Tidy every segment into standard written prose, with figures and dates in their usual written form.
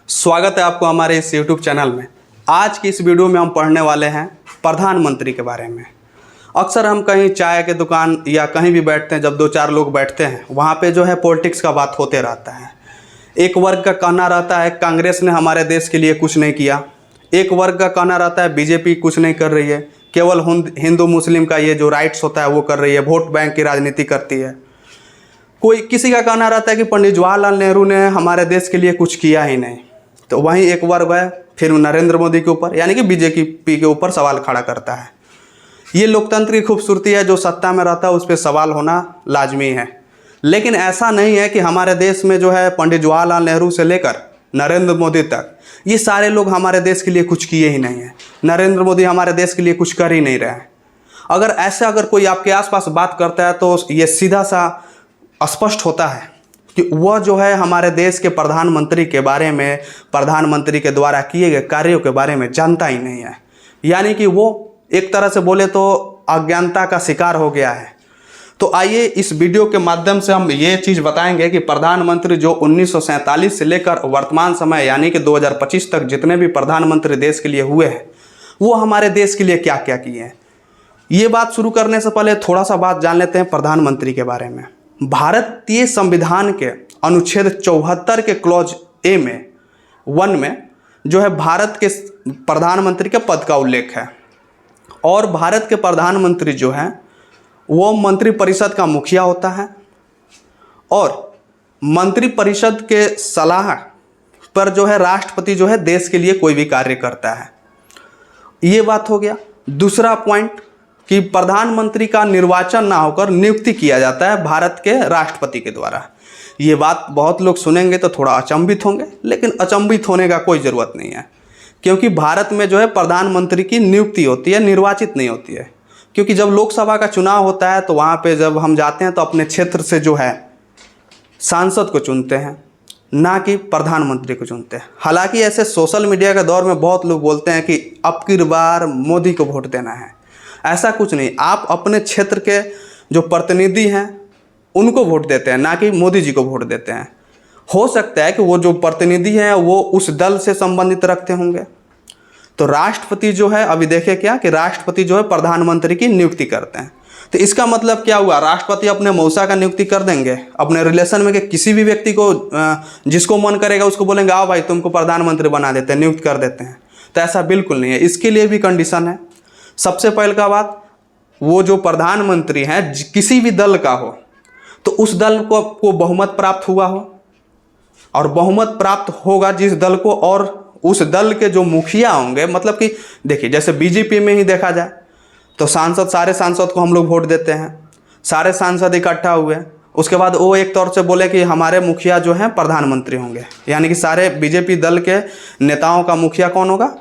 स्वागत है आपको हमारे इस YouTube चैनल में। आज की इस वीडियो में हम पढ़ने वाले हैं प्रधानमंत्री के बारे में। अक्सर हम कहीं चाय के दुकान या कहीं भी बैठते हैं, जब दो चार लोग बैठते हैं वहाँ पे जो है पॉलिटिक्स का बात होते रहता है। एक वर्ग का कहना रहता है कांग्रेस ने हमारे देश के लिए कुछ नहीं किया, एक वर्ग का कहना रहता है बीजेपी कुछ नहीं कर रही है, केवल हिंदू मुस्लिम का ये जो राइट्स होता है वो कर रही है, वोट बैंक की राजनीति करती है। कोई किसी का कहना रहता है कि पंडित जवाहरलाल नेहरू ने हमारे देश के लिए कुछ किया ही नहीं। तो वहीं एक वर्ग है फिर नरेंद्र मोदी के ऊपर यानी कि बीजेपी के ऊपर सवाल खड़ा करता है। ये लोकतंत्र की खूबसूरती है, जो सत्ता में रहता है उस पर सवाल होना लाजमी है। लेकिन ऐसा नहीं है कि हमारे देश में जो है पंडित जवाहरलाल नेहरू से लेकर नरेंद्र मोदी तक ये सारे लोग हमारे देश के लिए कुछ किए ही नहीं हैं। नरेंद्र मोदी हमारे देश के लिए कुछ कर ही नहीं रहे हैं। अगर कोई आपके आसपास बात करता है तो ये सीधा सा स्पष्ट होता है कि वह जो है हमारे देश के प्रधानमंत्री के बारे में, प्रधानमंत्री के द्वारा किए गए कार्यों के बारे में जानता ही नहीं है। यानी कि वो एक तरह से बोले तो अज्ञानता का शिकार हो गया है। तो आइए इस वीडियो के माध्यम से हम ये चीज़ बताएंगे कि प्रधानमंत्री जो 1947 से लेकर वर्तमान समय यानी कि 2025 तक जितने भी प्रधानमंत्री देश के लिए हुए हैं वो हमारे देश के लिए क्या क्या किए हैं। ये बात शुरू करने से पहले थोड़ा सा बात जान लेते हैं प्रधानमंत्री के बारे में। भारतीय संविधान के अनुच्छेद 74 के क्लॉज ए में 1 में जो है भारत के प्रधानमंत्री के पद का उल्लेख है। और भारत के प्रधानमंत्री जो है वो मंत्रिपरिषद का मुखिया होता है और मंत्रिपरिषद के सलाह पर जो है राष्ट्रपति जो है देश के लिए कोई भी कार्य करता है। ये बात हो गया। दूसरा पॉइंट कि प्रधानमंत्री का निर्वाचन ना होकर नियुक्ति किया जाता है भारत के राष्ट्रपति के द्वारा। ये बात बहुत लोग सुनेंगे तो थोड़ा अचंभित होंगे, लेकिन अचंभित होने का कोई ज़रूरत नहीं है, क्योंकि भारत में जो है प्रधानमंत्री की नियुक्ति होती है, निर्वाचित नहीं होती है। क्योंकि जब लोकसभा का चुनाव होता है तो वहाँ पे जब हम जाते हैं तो अपने क्षेत्र से जो है सांसद को चुनते हैं, ना कि प्रधानमंत्री को चुनते हैं। हालांकि ऐसे सोशल मीडिया के दौर में बहुत लोग बोलते हैं कि अब की बार मोदी को वोट देना है। ऐसा कुछ नहीं, आप अपने क्षेत्र के जो प्रतिनिधि हैं उनको वोट देते हैं, ना कि मोदी जी को वोट देते हैं। हो सकता है कि वो जो प्रतिनिधि हैं वो उस दल से संबंधित रखते होंगे। तो राष्ट्रपति जो है, अभी देखें क्या कि राष्ट्रपति जो है प्रधानमंत्री की नियुक्ति करते हैं। तो इसका मतलब क्या हुआ, राष्ट्रपति अपने मौसा का नियुक्ति कर देंगे अपने रिलेशन में, कि किसी भी व्यक्ति को जिसको मन करेगा उसको बोलेंगे आओ भाई तुमको प्रधानमंत्री बना देते हैं, नियुक्त कर देते हैं। तो ऐसा बिल्कुल नहीं है। इसके लिए भी कंडीशन है। सबसे पहले का बात, वो जो प्रधानमंत्री हैं किसी भी दल का हो तो उस दल को बहुमत प्राप्त हुआ हो, और बहुमत प्राप्त होगा जिस दल को, और उस दल के जो मुखिया होंगे, मतलब कि देखिए जैसे बीजेपी में ही देखा जाए तो सारे सांसद को हम लोग वोट देते हैं, सारे सांसद इकट्ठा हुए, उसके बाद वो एक तौर से बोले कि हमारे मुखिया जो हैं प्रधानमंत्री होंगे, यानी कि सारे बीजेपी दल के नेताओं का मुखिया कौन होगा,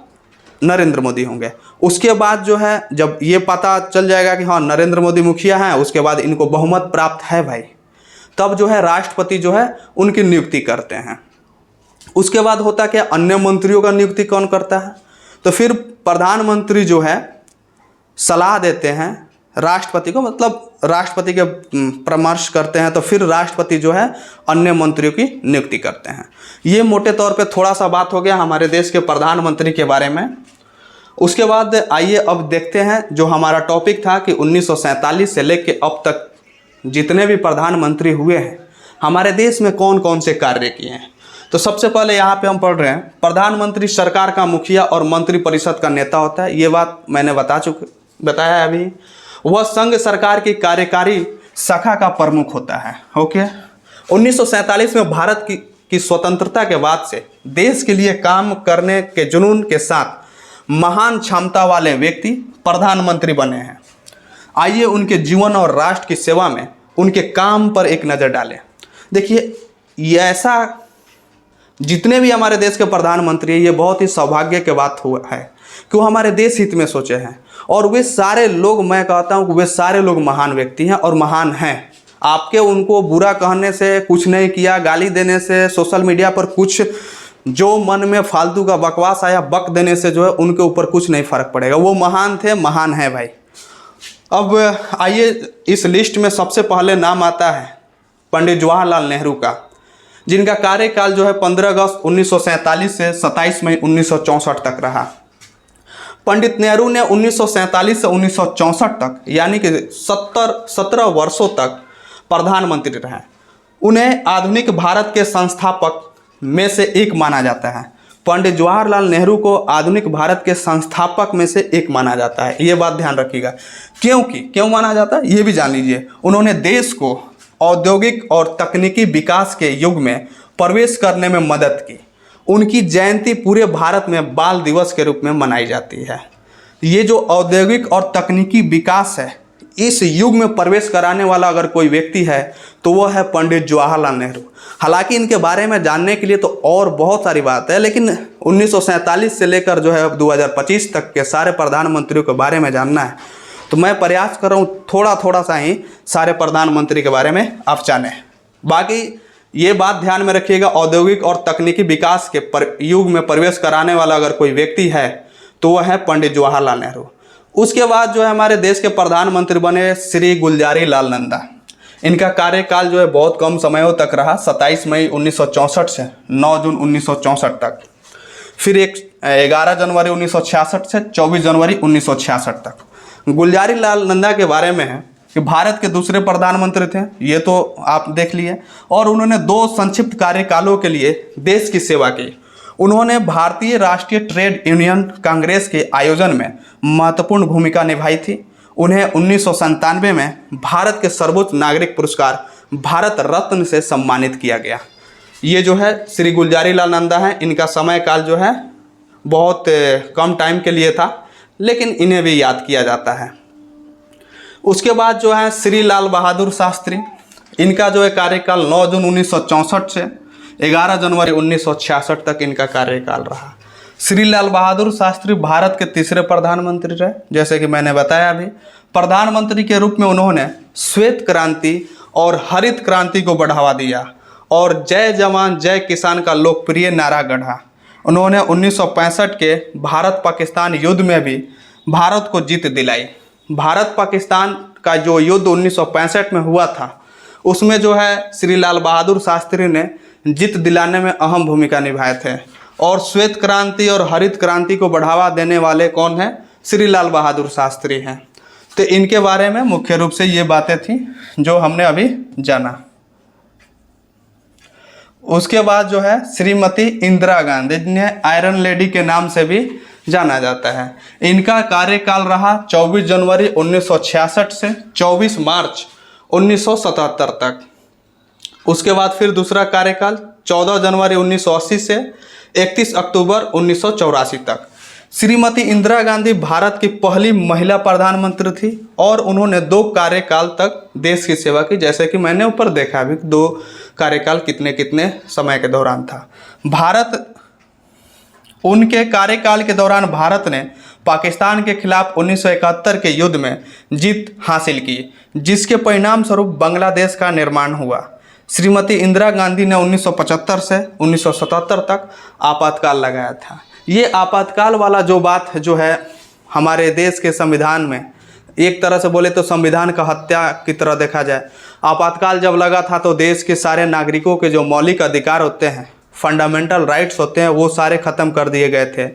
नरेंद्र मोदी होंगे। उसके बाद जो है जब ये पता चल जाएगा कि हाँ नरेंद्र मोदी मुखिया हैं, उसके बाद इनको बहुमत प्राप्त है भाई, तब जो है राष्ट्रपति जो है उनकी नियुक्ति करते हैं। उसके बाद होता क्या, अन्य मंत्रियों का नियुक्ति कौन करता है, तो फिर प्रधानमंत्री जो है सलाह देते हैं राष्ट्रपति को, मतलब राष्ट्रपति के परामर्श करते हैं, तो फिर राष्ट्रपति जो है अन्य मंत्रियों की नियुक्ति करते हैं। ये मोटे तौर पे थोड़ा सा बात हो गया हमारे देश के प्रधानमंत्री के बारे में। उसके बाद आइए अब देखते हैं जो हमारा टॉपिक था कि 1947 से लेकर अब तक जितने भी प्रधानमंत्री हुए हैं हमारे देश में कौन कौन से कार्य किए हैं। तो सबसे पहले यहाँ पे हम पढ़ रहे हैं, प्रधानमंत्री सरकार का मुखिया और मंत्रिपरिषद का नेता होता है। ये बात मैंने बताया है अभी। वह संघ सरकार की कार्यकारी शाखा का प्रमुख होता है। ओके, 1947 में भारत की स्वतंत्रता के बाद से देश के लिए काम करने के जुनून के साथ महान क्षमता वाले व्यक्ति प्रधानमंत्री बने हैं। आइए उनके जीवन और राष्ट्र की सेवा में उनके काम पर एक नज़र डालें। देखिए ये ऐसा जितने भी हमारे देश के प्रधानमंत्री हैं, ये बहुत ही सौभाग्य की बात हुआ है कि वो हमारे देश हित में सोचे हैं। और वे सारे लोग, मैं कहता हूँ कि वे सारे लोग महान व्यक्ति हैं और महान हैं। आपके उनको बुरा कहने से कुछ नहीं किया, गाली देने से, सोशल मीडिया पर कुछ जो मन में फालतू का बकवास आया बक देने से जो है उनके ऊपर कुछ नहीं फर्क पड़ेगा। वो महान थे, महान है भाई। अब आइए इस लिस्ट में सबसे पहले नाम आता है पंडित जवाहरलाल नेहरू का। जिनका कार्यकाल जो है 15 अगस्त 1947 से 27 मई 1964 तक रहा। पंडित नेहरू ने 1947 से 1964 तक यानी कि 17 वर्षों तक प्रधानमंत्री रहे। उन्हें आधुनिक भारत के संस्थापक में से एक माना जाता है। पंडित जवाहरलाल नेहरू को आधुनिक भारत के संस्थापक में से एक माना जाता है, ये बात ध्यान रखिएगा। क्यों माना जाता है ये भी जान लीजिए। उन्होंने देश को औद्योगिक और तकनीकी विकास के युग में प्रवेश करने में मदद की। उनकी जयंती पूरे भारत में बाल दिवस के रूप में मनाई जाती है। ये जो औद्योगिक और तकनीकी विकास है, इस युग में प्रवेश कराने वाला अगर कोई व्यक्ति है तो वह है पंडित जवाहरलाल नेहरू। हालांकि इनके बारे में जानने के लिए तो और बहुत सारी बात है, लेकिन 1947 से लेकर जो है 2025 तक के सारे प्रधानमंत्रियों के बारे में जानना है, तो मैं प्रयास कर रहा हूँ थोड़ा सा ही सारे प्रधानमंत्री के बारे में आप जानें। बाकी ये बात ध्यान में रखिएगा, औद्योगिक और तकनीकी विकास के युग में प्रवेश कराने वाला अगर कोई व्यक्ति है तो वह है पंडित जवाहरलाल नेहरू। उसके बाद जो है हमारे देश के प्रधानमंत्री बने श्री गुलजारी लाल नंदा। इनका कार्यकाल जो है बहुत कम समयों तक रहा, 27 मई 1964 से 9 जून 1964 तक। फिर 11 जनवरी 1966 से 24 जनवरी 1966 तक। गुलजारी लाल नंदा के बारे में है कि भारत के दूसरे प्रधानमंत्री थे, ये तो आप देख लिए, और उन्होंने 2 संक्षिप्त कार्यकालों के लिए देश की सेवा की। उन्होंने भारतीय राष्ट्रीय ट्रेड यूनियन कांग्रेस के आयोजन में महत्वपूर्ण भूमिका निभाई थी। उन्हें 1997 में भारत के सर्वोच्च नागरिक पुरस्कार भारत रत्न से सम्मानित किया गया। ये जो है श्री गुलजारी लाल नंदा हैं। इनका समय काल जो है बहुत कम टाइम के लिए था, लेकिन इन्हें भी याद किया जाता है। उसके बाद जो है श्री लाल बहादुर शास्त्री। इनका जो है कार्यकाल 9 जून 1964 से 11 जनवरी 1966 तक इनका कार्यकाल रहा। श्री लाल बहादुर शास्त्री भारत के तीसरे प्रधानमंत्री रहे। जैसे कि मैंने बताया अभी, प्रधानमंत्री के रूप में उन्होंने श्वेत क्रांति और हरित क्रांति को बढ़ावा दिया और जय जवान जय किसान का लोकप्रिय नारा गढ़ा। उन्होंने 1965 के भारत पाकिस्तान युद्ध में भी भारत को जीत दिलाई। भारत पाकिस्तान का जो युद्ध 1965 में हुआ था, उसमें जो है श्री लाल बहादुर शास्त्री ने जीत दिलाने में अहम भूमिका निभाए थे। और श्वेत क्रांति और हरित क्रांति को बढ़ावा देने वाले कौन हैं? श्री लाल बहादुर शास्त्री हैं। तो इनके बारे में मुख्य रूप से ये बातें थी जो हमने अभी जाना। उसके बाद जो है श्रीमती इंदिरा गांधी, जिन्हें आयरन लेडी के नाम से भी जाना जाता है। इनका कार्यकाल रहा 24 जनवरी 1966 से 24 मार्च 1977 तक। उसके बाद फिर दूसरा कार्यकाल 14 जनवरी 1980 से 31 अक्टूबर 1984 तक। श्रीमती इंदिरा गांधी भारत की पहली महिला प्रधानमंत्री थी और उन्होंने 2 कार्यकाल तक देश की सेवा की। जैसे कि मैंने ऊपर देखा अभी 2 कार्यकाल कितने समय के दौरान था। उनके कार्यकाल के दौरान भारत ने पाकिस्तान के खिलाफ 1971 के युद्ध में जीत हासिल की, जिसके परिणाम स्वरूप बांग्लादेश का निर्माण हुआ। श्रीमती इंदिरा गांधी ने 1975 से 1977 तक आपातकाल लगाया था। ये आपातकाल वाला जो बात जो है हमारे देश के संविधान में, एक तरह से बोले तो संविधान का हत्या की तरह देखा जाए। आपातकाल जब लगा था तो देश के सारे नागरिकों के जो मौलिक अधिकार होते हैं, फंडामेंटल राइट्स होते हैं, वो सारे ख़त्म कर दिए गए थे।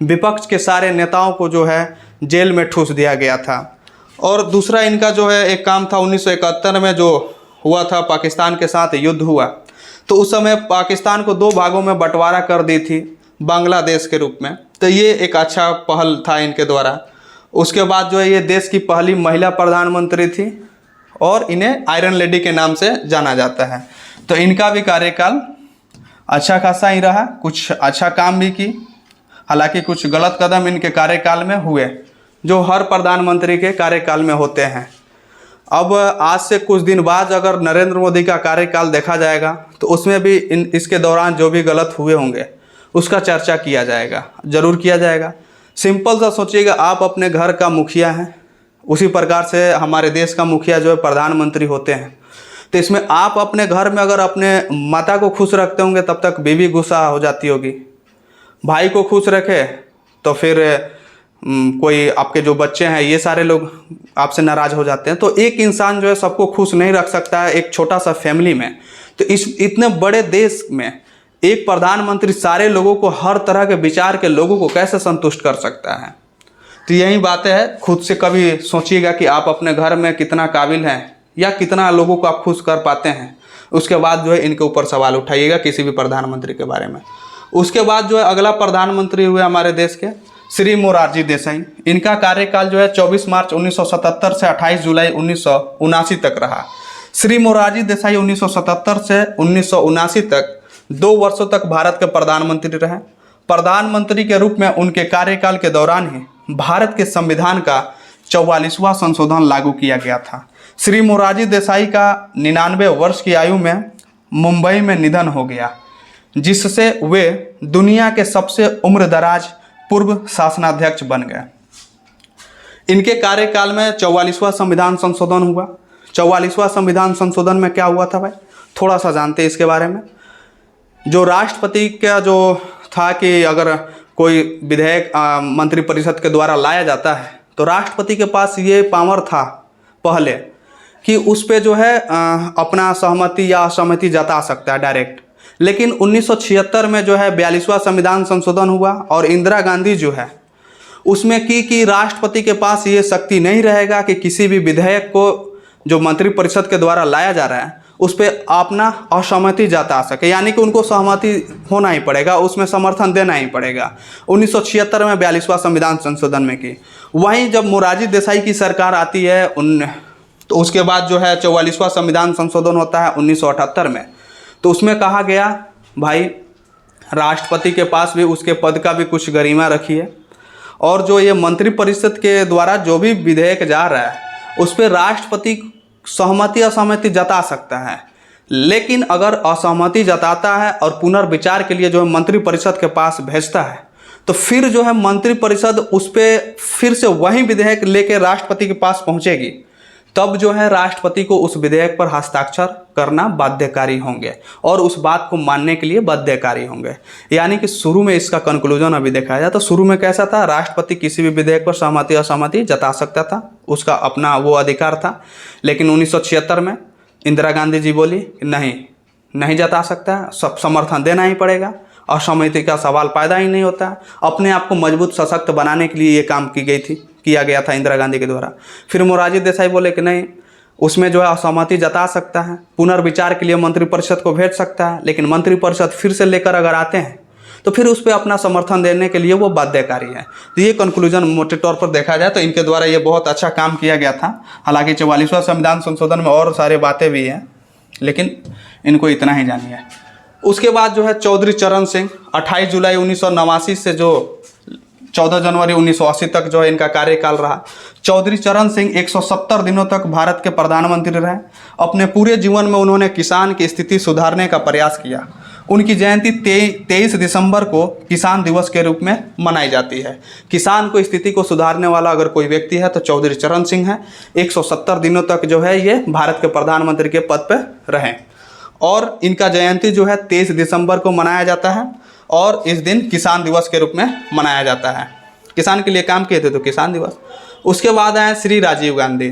विपक्ष के सारे नेताओं को जो है जेल में ठूस दिया गया था। और दूसरा इनका जो है एक काम था 1971 में जो हुआ था, पाकिस्तान के साथ युद्ध हुआ, तो उस समय पाकिस्तान को 2 भागों में बंटवारा कर दी थी बांग्लादेश के रूप में। तो ये एक अच्छा पहल था इनके द्वारा। उसके बाद जो है ये देश की पहली महिला प्रधानमंत्री थी और इन्हें आयरन लेडी के नाम से जाना जाता है। तो इनका भी कार्यकाल अच्छा खासा ही रहा, कुछ अच्छा काम भी की। हालांकि कुछ गलत कदम इनके कार्यकाल में हुए, जो हर प्रधानमंत्री के कार्यकाल में होते हैं। अब आज से कुछ दिन बाद अगर नरेंद्र मोदी का कार्यकाल देखा जाएगा तो उसमें भी इसके दौरान जो भी गलत हुए होंगे उसका चर्चा किया जाएगा, ज़रूर किया जाएगा। सिंपल सा सोचिएगा, आप अपने घर का मुखिया हैं, उसी प्रकार से हमारे देश का मुखिया जो है प्रधानमंत्री होते हैं। तो इसमें आप अपने घर में अगर अपने माता को खुश रखते होंगे तब तक बीवी गुस्सा हो जाती होगी, भाई को खुश रखे तो फिर कोई आपके जो बच्चे हैं ये सारे लोग आपसे नाराज़ हो जाते हैं। तो एक इंसान जो है सबको खुश नहीं रख सकता है एक छोटा सा फैमिली में। तो इस इतने बड़े देश में एक प्रधानमंत्री सारे लोगों को, हर तरह के विचार के लोगों को कैसे संतुष्ट कर सकता है। तो यही बातें है, खुद से कभी सोचिएगा कि आप अपने घर में कितना काबिल हैं या कितना लोगों को आप खुश कर पाते हैं। उसके बाद जो है इनके ऊपर सवाल उठाइएगा किसी भी प्रधानमंत्री के बारे में। उसके बाद जो है अगला प्रधानमंत्री हुए हमारे देश के श्री मोरारजी देसाई। इनका कार्यकाल जो है 24 मार्च 1977 से 28 जुलाई 1979 तक रहा। श्री मोरारजी देसाई 1977 से 1979 तक 2 वर्षों तक भारत के प्रधानमंत्री रहे। प्रधानमंत्री के रूप में उनके कार्यकाल के दौरान ही भारत के संविधान का 44वां संशोधन लागू किया गया था। श्री मोरारजी देसाई का 99 वर्ष की आयु में मुंबई में निधन हो गया, जिससे वे दुनिया के सबसे उम्रदराज पूर्व शासनाध्यक्ष बन गए। इनके कार्यकाल में 44वां संविधान संशोधन हुआ। 44वां संविधान संशोधन में क्या हुआ था भाई, थोड़ा सा जानते हैं इसके बारे में। जो राष्ट्रपति का जो था कि अगर कोई विधेयक मंत्रिपरिषद के द्वारा लाया जाता है तो राष्ट्रपति के पास ये पावर था पहले कि उस पे जो है अपना सहमति या असहमति जता सकता है डायरेक्ट। लेकिन 1976 में जो है 42वां संविधान संशोधन हुआ और इंदिरा गांधी जो है उसमें कि राष्ट्रपति के पास ये शक्ति नहीं रहेगा कि किसी भी विधेयक को जो मंत्रिपरिषद के द्वारा लाया जा रहा है उस पर अपना असहमति जता सके, यानी कि उनको सहमति होना ही पड़ेगा, उसमें समर्थन देना ही पड़ेगा। 1976 में 42वां संविधान संशोधन में की। वहीं जब मोरारजी देसाई की सरकार आती है तो उसके बाद जो है 44वां संविधान संशोधन होता है 1978 में। तो उसमें कहा गया भाई राष्ट्रपति के पास भी उसके पद का भी कुछ गरिमा रखिए, और जो ये मंत्रिपरिषद के द्वारा जो भी विधेयक जा रहा है उस पर राष्ट्रपति सहमति असहमति जता सकता है, लेकिन अगर असहमति जताता है और पुनर्विचार के लिए जो है मंत्रिपरिषद के पास भेजता है तो फिर जो है मंत्रिपरिषद उस पर फिर से वही विधेयक लेके राष्ट्रपति के पास पहुंचेगी, तब जो है राष्ट्रपति को उस विधेयक पर हस्ताक्षर करना बाध्यकारी होंगे और उस बात को मानने के लिए बाध्यकारी होंगे। यानी कि शुरू में इसका कंक्लूजन अभी देखा जाए तो शुरू में कैसा था, राष्ट्रपति किसी भी विधेयक पर सहमति असहमति जता सकता था, उसका अपना वो अधिकार था। लेकिन 1976 में इंदिरा गांधी जी बोली कि नहीं जता सकता, सब समर्थन देना ही पड़ेगा, असहमति का सवाल पैदा ही नहीं होता। अपने आप को मजबूत सशक्त बनाने के लिए ये काम किया गया था इंदिरा गांधी के द्वारा। फिर मोरारजी देसाई बोले कि नहीं, उसमें जो है असहमति जता सकता है, पुनर्विचार के लिए मंत्रिपरिषद को भेज सकता है, लेकिन मंत्रिपरिषद फिर से लेकर अगर आते हैं तो फिर उस पर अपना समर्थन देने के लिए वो बाध्यकारी है। तो ये कंक्लूजन मोटे तौर पर देखा जाए तो इनके द्वारा ये बहुत अच्छा काम किया गया था। हालांकि 44वां संविधान संशोधन में और सारे बातें भी हैं, लेकिन इनको इतना ही जानिए। उसके बाद जो है चौधरी चरण सिंह 28 जुलाई 1989 से जो 14 जनवरी 1980 तक जो है इनका कार्यकाल रहा। चौधरी चरण सिंह 170 दिनों तक भारत के प्रधानमंत्री रहे। अपने पूरे जीवन में उन्होंने किसान की स्थिति सुधारने का प्रयास किया। उनकी जयंती 23 दिसंबर को किसान दिवस के रूप में मनाई जाती है। किसान को स्थिति को सुधारने वाला अगर कोई व्यक्ति है तो चौधरी चरण सिंह है। 170 दिनों तक जो है ये भारत के प्रधानमंत्री के पद पर रहे और इनका जयंती जो है 23 दिसंबर को मनाया जाता है और इस दिन किसान दिवस के रूप में मनाया जाता है। किसान के लिए काम किए थे तो किसान दिवस। उसके बाद आए श्री राजीव गांधी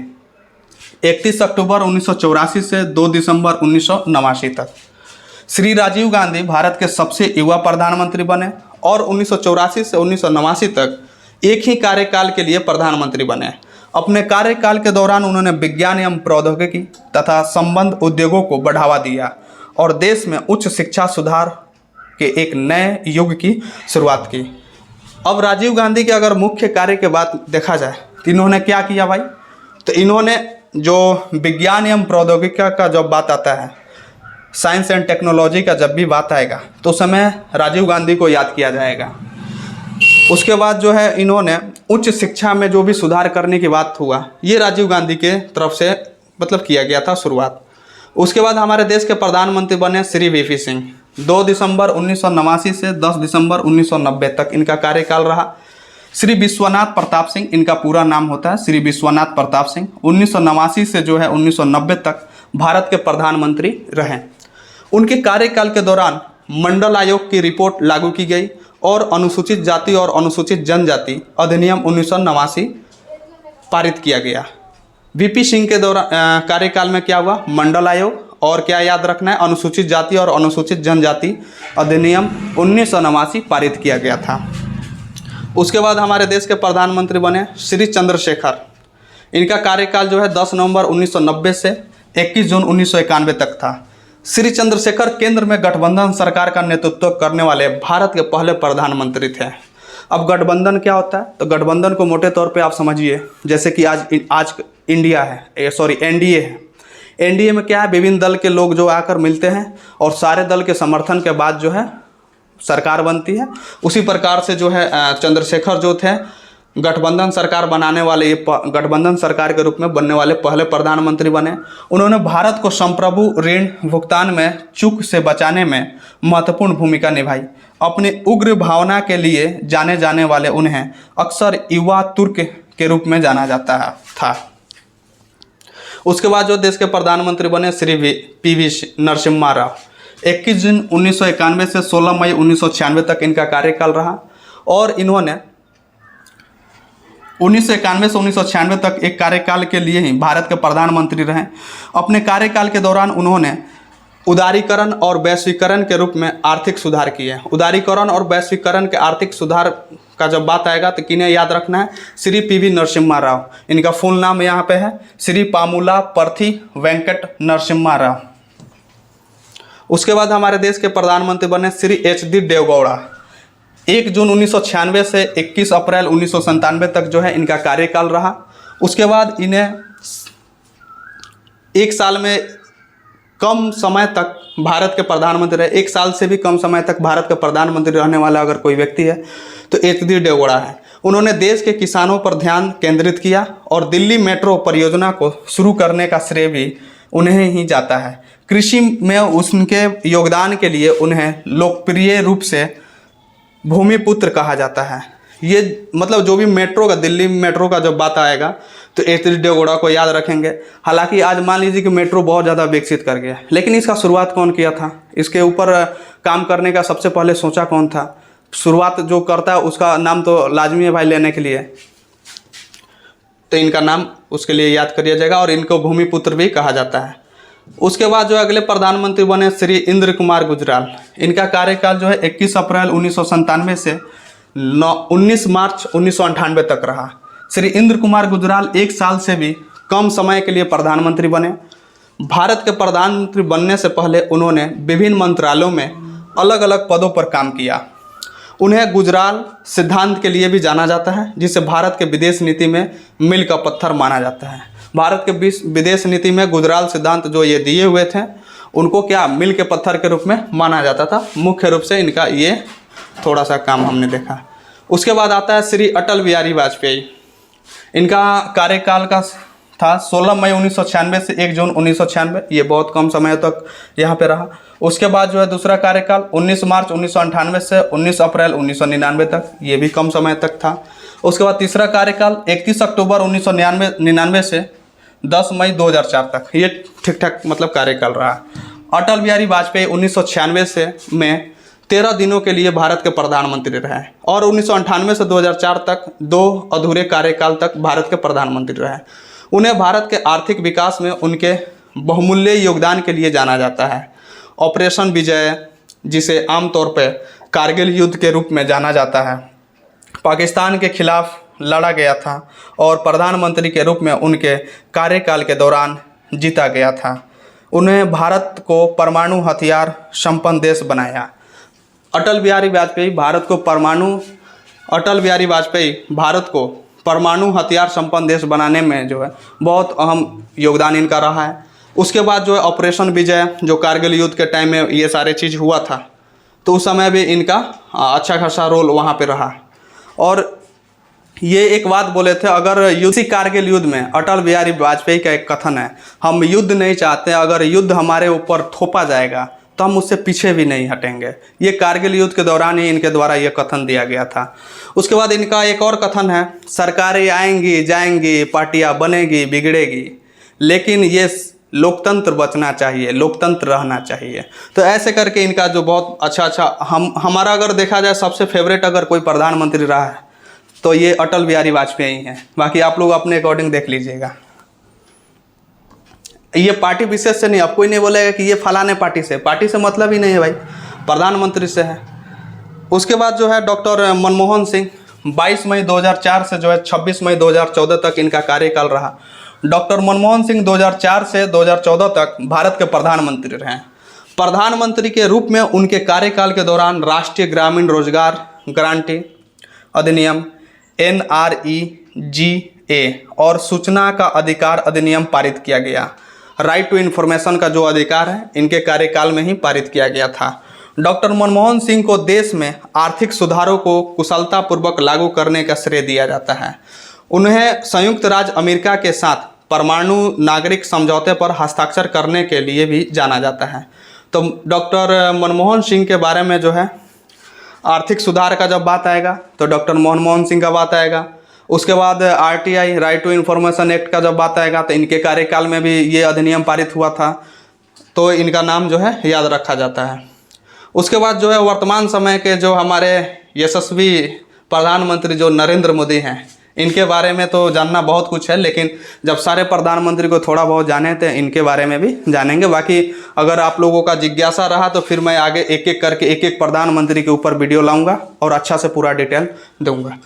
31 अक्टूबर 1984 से 2 दिसंबर 1989 तक। श्री राजीव गांधी भारत के सबसे युवा प्रधानमंत्री बने और 1984 से 1989 तक एक ही कार्यकाल के लिए प्रधानमंत्री बने। अपने कार्यकाल के दौरान उन्होंने विज्ञान एवं प्रौद्योगिकी तथा संबंध उद्योगों को बढ़ावा दिया और देश में उच्च शिक्षा सुधार के एक नए युग की शुरुआत की। अब राजीव गांधी के अगर मुख्य कार्य के बात देखा जाए तो इन्होंने क्या किया भाई, तो इन्होंने जो विज्ञान एवं प्रौद्योगिकी का जब बात आता है, साइंस एंड टेक्नोलॉजी का जब भी बात आएगा तो उस समय राजीव गांधी को याद किया जाएगा। उसके बाद जो है इन्होंने उच्च शिक्षा में जो भी सुधार करने की बात हुआ ये राजीव गांधी के तरफ से मतलब किया गया था शुरुआत। उसके बाद हमारे देश के प्रधानमंत्री बने श्री वीपी सिंह। 2 दिसंबर 1989 से 10 दिसंबर 1990 तक इनका कार्यकाल रहा। श्री विश्वनाथ प्रताप सिंह इनका पूरा नाम होता है, श्री विश्वनाथ प्रताप सिंह 1989 से जो है 1990 तक भारत के प्रधानमंत्री रहे। उनके कार्यकाल के दौरान मंडल आयोग की रिपोर्ट लागू की गई और अनुसूचित जाति और अनुसूचित जनजाति अधिनियम 1989 पारित किया गया। वीपी सिंह के दौरान कार्यकाल में क्या हुआ, मंडल आयोग और क्या याद रखना है, अनुसूचित जाति और अनुसूचित जनजाति अधिनियम 1989 पारित किया गया था। उसके बाद हमारे देश के प्रधानमंत्री बने श्री चंद्रशेखर। इनका कार्यकाल जो है 10 नवंबर 1990 से 21 जून 1991 तक था। श्री चंद्रशेखर केंद्र में गठबंधन सरकार का नेतृत्व करने वाले भारत के पहले प्रधानमंत्री थे। अब गठबंधन क्या होता है, तो गठबंधन को मोटे तौर पे आप समझिए, जैसे कि आज इंडिया है, एनडीए है। एनडीए में क्या है, विभिन्न दल के लोग जो आकर मिलते हैं और सारे दल के समर्थन के बाद जो है सरकार बनती है। उसी प्रकार से जो है चंद्रशेखर जो थे गठबंधन सरकार बनाने वाले, ये गठबंधन सरकार के रूप में बनने वाले पहले प्रधानमंत्री बने। उन्होंने भारत को संप्रभु ऋण भुगतान में चूक से बचाने में महत्वपूर्ण भूमिका निभाई। अपनी उग्र भावना के लिए जाने जाने वाले उन्हें अक्सर युवा तुर्क के रूप में जाना जाता था। उसके बाद जो देश के प्रधानमंत्री बने श्री पी.वी. नरसिम्हा राव। 21 जून 1991 से 16 मई 1996 तक इनका कार्यकाल रहा और इन्होंने 1991 से 1996 तक एक कार्यकाल के लिए ही भारत के प्रधानमंत्री रहे। अपने कार्यकाल के दौरान उन्होंने उदारीकरण और वैश्वीकरण के रूप में आर्थिक सुधार किए। उदारीकरण और वैश्वीकरण के आर्थिक सुधार का जब बात आएगा तो किन्हें याद रखना है, श्री पी.वी. नरसिम्हा राव। इनका फुल नाम यहाँ पे है श्री पामुला प्रथी वेंकट नरसिम्हा राव। उसके बाद हमारे देश के प्रधानमंत्री बने श्री एच.डी. देवगौड़ा। 1 जून 1996 से 21 अप्रैल 1997 तक जो है इनका कार्यकाल रहा। उसके बाद इन्हें एक साल में कम समय तक भारत के प्रधानमंत्री रहे। 1 साल से भी कम समय तक भारत के प्रधानमंत्री रहने वाला अगर कोई व्यक्ति है तो एच.डी. देवगौड़ा है। उन्होंने देश के किसानों पर ध्यान केंद्रित किया और दिल्ली मेट्रो परियोजना को शुरू करने का श्रेय भी उन्हें ही जाता है। कृषि में उनके योगदान के लिए उन्हें लोकप्रिय रूप से भूमिपुत्र कहा जाता है। ये मतलब जो भी मेट्रो का, दिल्ली मेट्रो का जब बात आएगा तो एच.डी. देवगौड़ा को याद रखेंगे। हालांकि आज मान लीजिए कि मेट्रो बहुत ज़्यादा विकसित कर गया, लेकिन इसका शुरुआत कौन किया था, इसके ऊपर काम करने का सबसे पहले सोचा कौन था, शुरुआत जो करता है उसका नाम तो लाजमी है भाई लेने के लिए, तो इनका नाम उसके लिए याद करिए जाएगा और इनको भूमिपुत्र भी कहा जाता है। उसके बाद जो अगले प्रधानमंत्री बने श्री इंद्र कुमार गुजराल। इनका कार्यकाल जो है 21 अप्रैल 1997 से 19 मार्च 1998 तक रहा। श्री इंद्र कुमार गुजराल 1 साल से भी कम समय के लिए प्रधानमंत्री बने। भारत के प्रधानमंत्री बनने से पहले उन्होंने विभिन्न मंत्रालयों में अलग अलग पदों पर काम किया। उन्हें गुजराल सिद्धांत के लिए भी जाना जाता है, जिसे भारत के विदेश नीति में मील का पत्थर माना जाता है। भारत के विदेश नीति में गुजराल सिद्धांत जो ये दिए हुए थे उनको क्या मील के पत्थर के रूप में माना जाता था। मुख्य रूप से इनका ये थोड़ा सा काम हमने देखा। उसके बाद आता है श्री अटल बिहारी वाजपेयी। इनका कार्यकाल का था 16 मई 1996 से 1 जून 1996। ये बहुत कम समय तक यहाँ पे रहा। उसके बाद जो है दूसरा कार्यकाल 19 मार्च 1998 से 19 अप्रैल 1999 तक, ये भी कम समय तक था। उसके बाद तीसरा कार्यकाल 31 अक्टूबर 1999 से 10 मई 2004 तक, ये ठीक ठाक मतलब कार्यकाल रहा। अटल बिहारी वाजपेयी 1996 से में 13 दिनों के लिए भारत के प्रधानमंत्री रहे और 1998 से 2004 तक 2 अधूरे कार्यकाल तक भारत के प्रधानमंत्री रहे। उन्हें भारत के आर्थिक विकास में उनके बहुमूल्य योगदान के लिए जाना जाता है। ऑपरेशन विजय, जिसे आमतौर पर कारगिल युद्ध के रूप में जाना जाता है, पाकिस्तान के खिलाफ लड़ा गया था और प्रधानमंत्री के रूप में उनके कार्यकाल के दौरान जीता गया था। उन्हें भारत को परमाणु हथियार संपन्न देश बनाया। अटल बिहारी वाजपेयी भारत को परमाणु हथियार संपन्न देश बनाने में जो है बहुत अहम योगदान इनका रहा है। उसके बाद जो है ऑपरेशन विजय, जो कारगिल युद्ध के टाइम में ये सारे चीज़ हुआ था, तो उस समय भी इनका अच्छा खासा रोल वहाँ पे रहा। और ये एक बात बोले थे, अगर कारगिल युद्ध में अटल बिहारी वाजपेयी का एक कथन है, हम युद्ध नहीं चाहते, अगर युद्ध हमारे ऊपर थोपा जाएगा तो हम उससे पीछे भी नहीं हटेंगे। ये कारगिल युद्ध के दौरान ही इनके द्वारा ये कथन दिया गया था। उसके बाद इनका एक और कथन है, सरकारें आएंगी जाएंगी, पार्टियां बनेगी बिगड़ेगी, लेकिन ये लोकतंत्र बचना चाहिए, लोकतंत्र रहना चाहिए। तो ऐसे करके इनका जो बहुत अच्छा हमारा अगर देखा जाए सबसे फेवरेट अगर कोई प्रधानमंत्री रहा है तो ये अटल बिहारी वाजपेयी हैं। बाकी आप लोग अपने अकॉर्डिंग देख लीजिएगा। ये पार्टी विशेष से नहीं, अब कोई नहीं बोलेगा कि ये फलाने पार्टी से मतलब ही नहीं है भाई, प्रधानमंत्री से है। उसके बाद जो है डॉक्टर मनमोहन सिंह 22 मई 2004 से जो है 26 मई 2014 तक इनका कार्यकाल रहा। डॉक्टर मनमोहन सिंह 2004 से 2014 तक भारत के प्रधानमंत्री रहे। प्रधानमंत्री के रूप में उनके कार्यकाल के दौरान राष्ट्रीय ग्रामीण रोजगार गारंटी अधिनियम NREGA और सूचना का अधिकार अधिनियम पारित किया गया। राइट टू इन्फॉर्मेशन का जो अधिकार है इनके कार्यकाल में ही पारित किया गया था। डॉक्टर मनमोहन सिंह को देश में आर्थिक सुधारों को कुशलतापूर्वक लागू करने का श्रेय दिया जाता है। उन्हें संयुक्त राज्य अमेरिका के साथ परमाणु नागरिक समझौते पर हस्ताक्षर करने के लिए भी जाना जाता है। तो डॉक्टर मनमोहन सिंह के बारे में जो है आर्थिक सुधार का जब बात आएगा तो डॉक्टर मनमोहन सिंह का बात आएगा। उसके बाद RTI right to information act का जब बात आएगा तो इनके कार्यकाल में भी ये अधिनियम पारित हुआ था, तो इनका नाम जो है याद रखा जाता है। उसके बाद जो है वर्तमान समय के जो हमारे यशस्वी प्रधानमंत्री जो नरेंद्र मोदी हैं, इनके बारे में तो जानना बहुत कुछ है, लेकिन जब सारे प्रधानमंत्री को थोड़ा बहुत जाने तो इनके बारे में भी जानेंगे। बाकी अगर आप लोगों का जिज्ञासा रहा तो फिर मैं आगे एक एक करके एक एक प्रधानमंत्री के ऊपर वीडियो लाऊंगा और अच्छा से पूरा डिटेल दूंगा।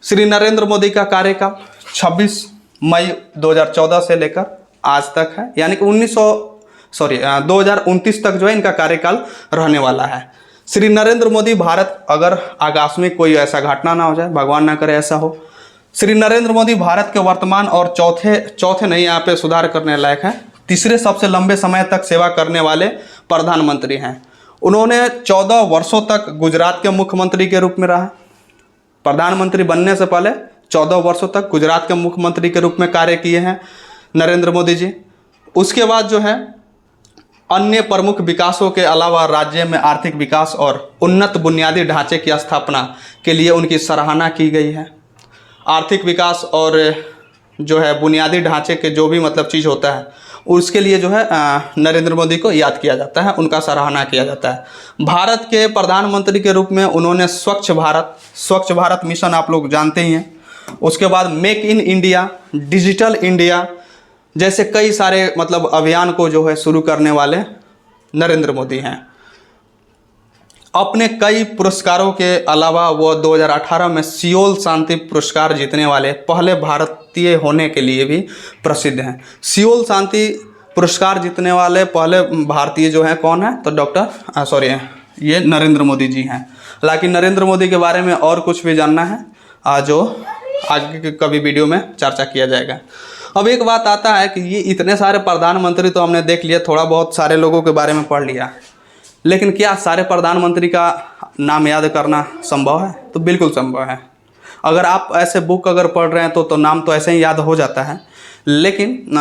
श्री नरेंद्र मोदी का कार्यकाल 26 मई 2014 से लेकर आज तक है, यानी कि 2029 तक जो है इनका कार्यकाल रहने वाला है। श्री नरेंद्र मोदी भारत, अगर आकस्मिक कोई ऐसा घटना ना हो जाए, भगवान ना करे ऐसा हो, श्री नरेंद्र मोदी भारत के वर्तमान और चौथे नहीं, यहाँ पे सुधार करने लायक है, तीसरे सबसे लंबे समय तक सेवा करने वाले प्रधानमंत्री हैं। उन्होंने 14 वर्षों तक गुजरात के मुख्यमंत्री के रूप में रहा। प्रधानमंत्री बनने से पहले 14 वर्षों तक गुजरात के मुख्यमंत्री के रूप में कार्य किए हैं नरेंद्र मोदी जी। उसके बाद जो है अन्य प्रमुख विकासों के अलावा राज्य में आर्थिक विकास और उन्नत बुनियादी ढांचे की स्थापना के लिए उनकी सराहना की गई है। आर्थिक विकास और जो है बुनियादी ढांचे के जो भी मतलब चीज़ होता है उसके लिए जो है नरेंद्र मोदी को याद किया जाता है, उनका सराहना किया जाता है। भारत के प्रधानमंत्री के रूप में उन्होंने स्वच्छ भारत मिशन आप लोग जानते ही हैं। उसके बाद make in India, digital India जैसे कई सारे मतलब अभियान को जो है शुरू करने वाले नरेंद्र मोदी हैं। अपने कई पुरस्कारों के अलावा वो 2018 में सियोल शांति पुरस्कार जीतने वाले पहले भारतीय होने के लिए भी प्रसिद्ध हैं। सियोल शांति पुरस्कार जीतने वाले पहले भारतीय जो हैं कौन है, तो ये नरेंद्र मोदी जी हैं। हालांकि नरेंद्र मोदी के बारे में और कुछ भी जानना है जो आगे के कभी वीडियो में चर्चा किया जाएगा। अब एक बात आता है कि ये इतने सारे प्रधानमंत्री तो हमने देख लिया, थोड़ा बहुत सारे लोगों के बारे में पढ़ लिया, लेकिन क्या सारे प्रधानमंत्री का नाम याद करना संभव है? तो बिल्कुल संभव है। अगर आप ऐसे बुक अगर पढ़ रहे हैं तो नाम तो ऐसे ही याद हो जाता है, लेकिन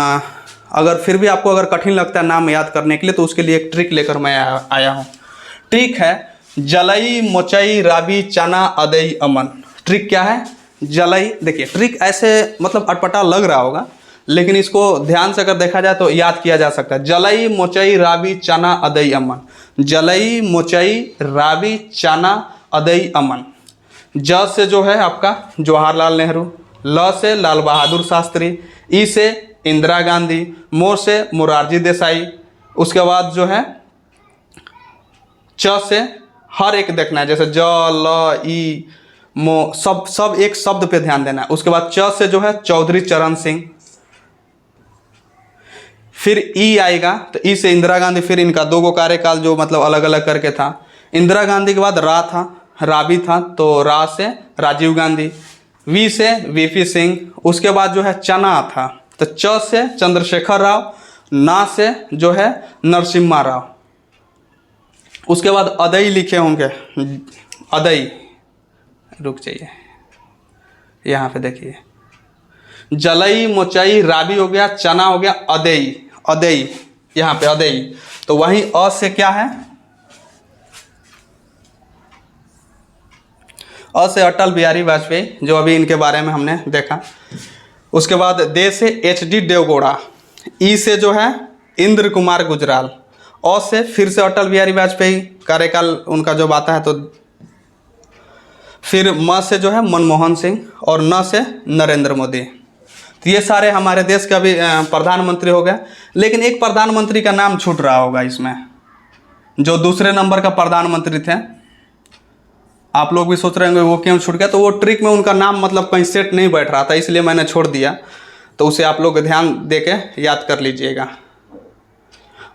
अगर फिर भी आपको अगर कठिन लगता है नाम याद करने के लिए तो उसके लिए एक ट्रिक लेकर मैं आया हूँ। ट्रिक है जलई मोचई राबी चना अदई अमन। ट्रिक क्या है? जलई, देखिए ट्रिक ऐसे मतलब अटपटा लग रहा होगा, लेकिन इसको ध्यान से अगर देखा जाए तो याद किया जा सकता है। जलई मोचई राबी चना अदई अमन। जलई मोचई राबी चना अदई अमन। ज से जो है आपका जवाहरलाल नेहरू, ल से लाल बहादुर शास्त्री, ई से इंदिरा गांधी, मो से मोरारजी देसाई। उसके बाद जो है च से हर एक देखना है, जैसे ज ल ई मो, सब एक शब्द पे ध्यान देना है। उसके बाद च से जो है चौधरी चरण सिंह, फिर ई आएगा तो ई से इंदिरा गांधी, फिर इनका 2 कार्यकाल जो मतलब अलग अलग करके था। इंदिरा गांधी के बाद रा था, राबी था, तो रा से राजीव गांधी, वी से वीपी सिंह। उसके बाद जो है चना था, तो च से चंद्रशेखर राव, ना से जो है नरसिम्हा राव। उसके बाद अदई लिखे होंगे, अदई, रुक जाइए यहाँ पे देखिए, जलई मोचई राबी हो गया, चना हो गया, अदई, अदई यहाँ पे अदई। तो वहीं अ से क्या है? अ से अटल बिहारी वाजपेयी, जो अभी इनके बारे में हमने देखा। उसके बाद दे से HD देवगौड़ा, ई से जो है इंद्र कुमार गुजराल, अ से फिर से अटल बिहारी वाजपेयी कार्यकाल उनका जब आता है तो फिर म से जो है मनमोहन सिंह और न से नरेंद्र मोदी। तो ये सारे हमारे देश का भी प्रधानमंत्री हो गए। लेकिन एक प्रधानमंत्री का नाम छूट रहा होगा इसमें, जो दूसरे नंबर का प्रधानमंत्री थे। आप लोग भी सोच रहे होंगे वो क्यों छूट गया, तो वो ट्रिक में उनका नाम मतलब कहीं सेट नहीं बैठ रहा था, इसलिए मैंने छोड़ दिया। तो उसे आप लोग ध्यान दे के याद कर लीजिएगा।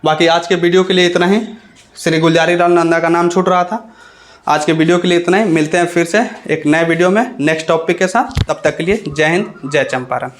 बाकी आज के वीडियो के लिए इतना ही। श्री गुलजारी लाल नंदा का नाम छूट रहा था। आज के वीडियो के लिए इतना ही। मिलते हैं फिर से एक नए वीडियो में नेक्स्ट टॉपिक के साथ। तब तक के लिए जय हिंद, जय चंपारण।